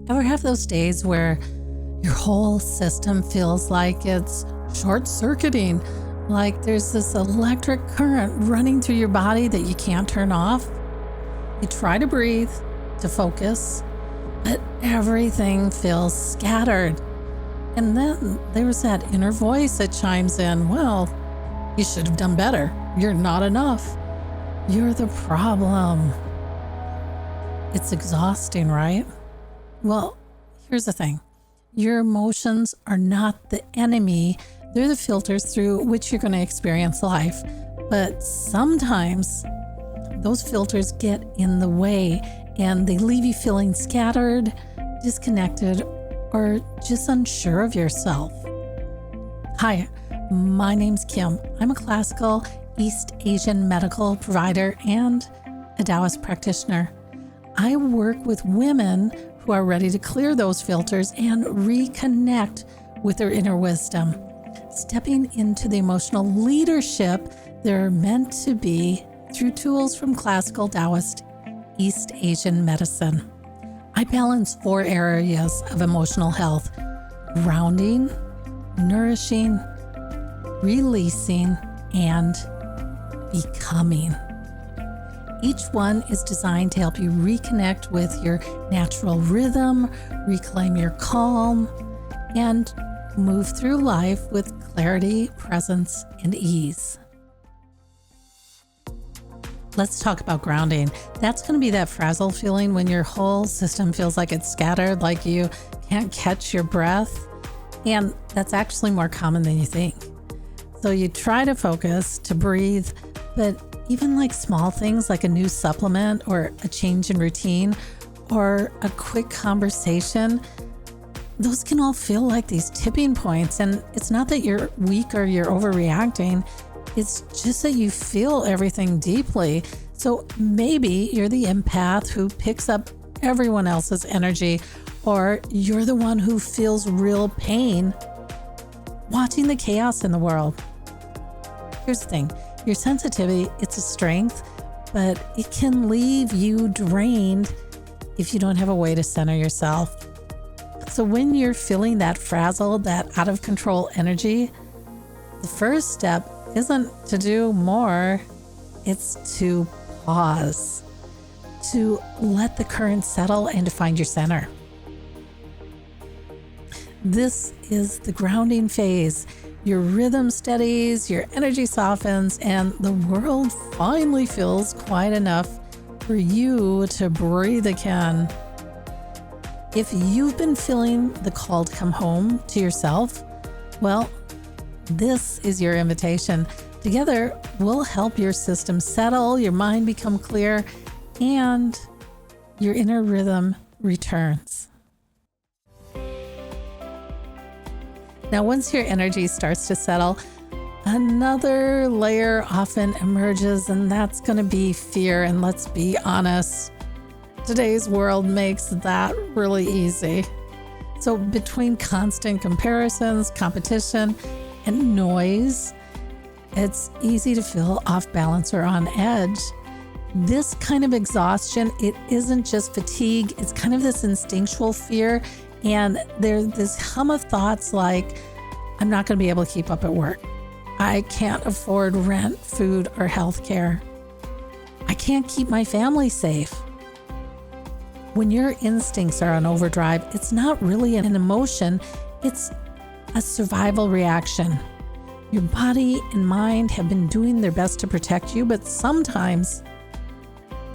Ever have those days where your whole system feels like it's short-circuiting, like there's this electric current running through your body that you can't turn off? You try to breathe, to focus, but everything feels scattered. And then there's that inner voice that chimes in, well, you should have done better. You're not enough. You're the problem. It's exhausting, right? Well, here's the thing. Your emotions are not the enemy. They're the filters through which you're going to experience life. But sometimes those filters get in the way and they leave you feeling scattered, disconnected, or just unsure of yourself. Hi, my name's Kim. I'm a classical East Asian medical provider and a Taoist practitioner. I work with women who are ready to clear those filters and reconnect with their inner wisdom, stepping into the emotional leadership they're meant to be through tools from classical Taoist East Asian medicine. I balance 4 areas of emotional health: grounding, nourishing, releasing, and becoming. Each one is designed to help you reconnect with your natural rhythm, reclaim your calm, and move through life with clarity, presence, and ease. Let's talk about grounding. That's going to be that frazzled feeling when your whole system feels like it's scattered, like you can't catch your breath. And that's actually more common than you think. So you try to focus, to breathe, but even like small things like a new supplement or a change in routine or a quick conversation, those can all feel like these tipping points. And it's not that you're weak or you're overreacting. It's just that you feel everything deeply. So maybe you're the empath who picks up everyone else's energy, or you're the one who feels real pain watching the chaos in the world. Here's the thing. Your sensitivity, it's a strength, but it can leave you drained if you don't have a way to center yourself. So when you're feeling that frazzled, that out of control energy, the first step isn't to do more, it's to pause, to let the current settle and to find your center. This is the grounding phase. Your rhythm steadies, your energy softens, and the world finally feels quiet enough for you to breathe again. If you've been feeling the call to come home to yourself, well, this is your invitation. Together, we'll help your system settle, your mind become clear, and your inner rhythm returns. Now, once your energy starts to settle, another layer often emerges, and that's going to be fear. And let's be honest, today's world makes that really easy. So between constant comparisons, competition, and noise, it's easy to feel off balance or on edge. This kind of exhaustion, it isn't just fatigue, it's kind of this instinctual fear. And there's this hum of thoughts like, I'm not going to be able to keep up at work. I can't afford rent, food, or healthcare. I can't keep my family safe. When your instincts are on overdrive, it's not really an emotion, it's a survival reaction. Your body and mind have been doing their best to protect you, but sometimes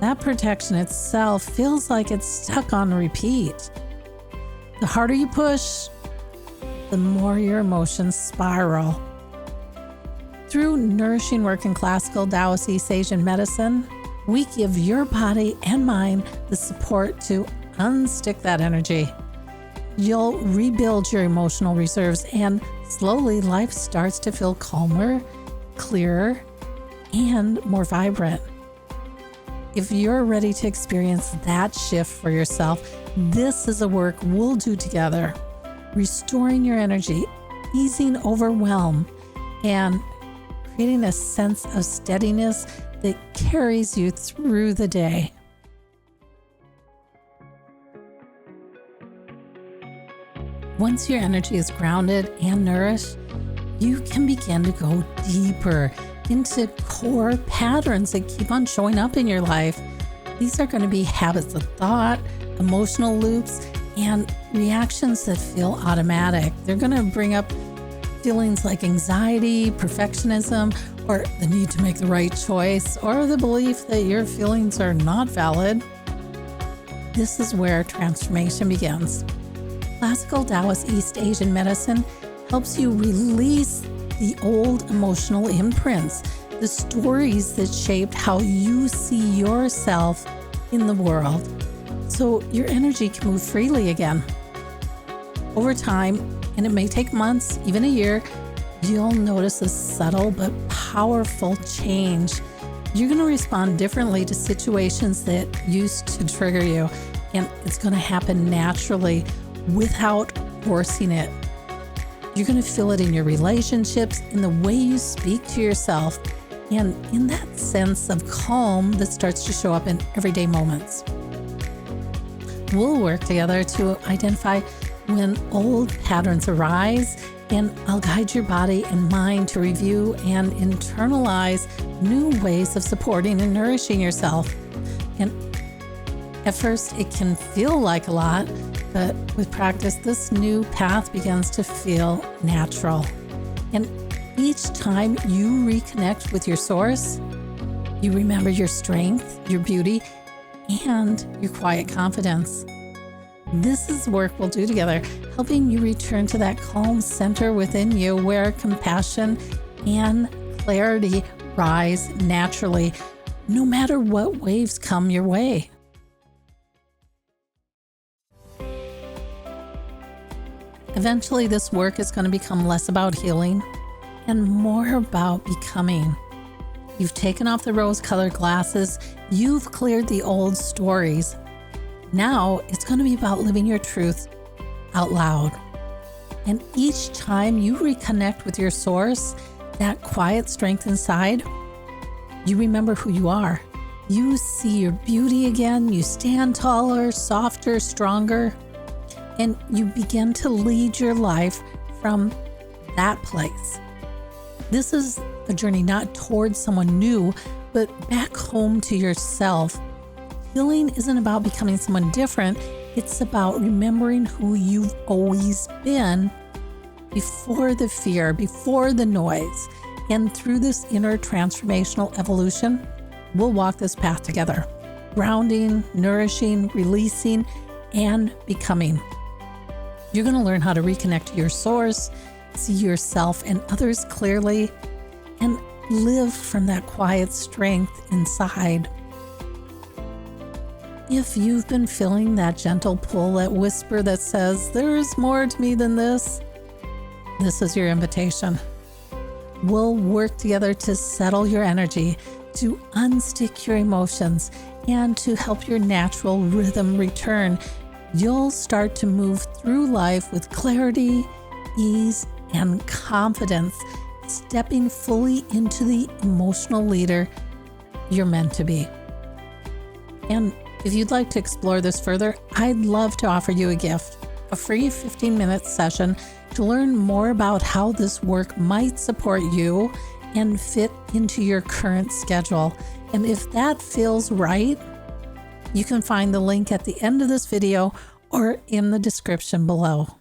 that protection itself feels like it's stuck on repeat. The harder you push, the more your emotions spiral. Through nourishing work in classical Taoist East Asian medicine, we give your body and mind the support to unstick that energy. You'll rebuild your emotional reserves, and slowly life starts to feel calmer, clearer, and more vibrant. If you're ready to experience that shift for yourself, this is the work we'll do together, restoring your energy, easing overwhelm, and creating a sense of steadiness that carries you through the day. Once your energy is grounded and nourished, you can begin to go deeper into core patterns that keep on showing up in your life. These are going to be habits of thought, emotional loops, and reactions that feel automatic. They're going to bring up feelings like anxiety, perfectionism, or the need to make the right choice, or the belief that your feelings are not valid. This is where transformation begins. Classical Taoist East Asian medicine helps you release the old emotional imprints, the stories that shaped how you see yourself in the world, so your energy can move freely again. Over time, and it may take months, even a year, you'll notice a subtle but powerful change. You're going to respond differently to situations that used to trigger you, and it's going to happen naturally without forcing it. You're going to feel it in your relationships, in the way you speak to yourself, and in that sense of calm that starts to show up in everyday moments. We'll work together to identify when old patterns arise, and I'll guide your body and mind to review and internalize new ways of supporting and nourishing yourself. And at first, it can feel like a lot, but with practice, this new path begins to feel natural. And each time you reconnect with your source, you remember your strength, your beauty, and your quiet confidence. This is work we'll do together, helping you return to that calm center within you where compassion and clarity rise naturally, no matter what waves come your way. Eventually, this work is going to become less about healing and more about becoming. You've taken off the rose-colored glasses. You've cleared the old stories. Now it's going to be about living your truth out loud. And each time you reconnect with your source, that quiet strength inside, you remember who you are. You see your beauty again. You stand taller, softer, stronger. And you begin to lead your life from that place. This is a journey not towards someone new, but back home to yourself. Healing isn't about becoming someone different. It's about remembering who you've always been before the fear, before the noise. And through this inner transformational evolution, we'll walk this path together. Grounding, nourishing, releasing, and becoming. You're going to learn how to reconnect to your source, see yourself and others clearly, and live from that quiet strength inside. If you've been feeling that gentle pull, that whisper that says, there is more to me than this is your invitation. We'll work together to settle your energy, to unstick your emotions, and to help your natural rhythm return. You'll start to move through life with clarity, ease, and confidence, stepping fully into the emotional leader you're meant to be. And if you'd like to explore this further, I'd love to offer you a gift, a free 15-minute session to learn more about how this work might support you and fit into your current schedule. And if that feels right, you can find the link at the end of this video or in the description below.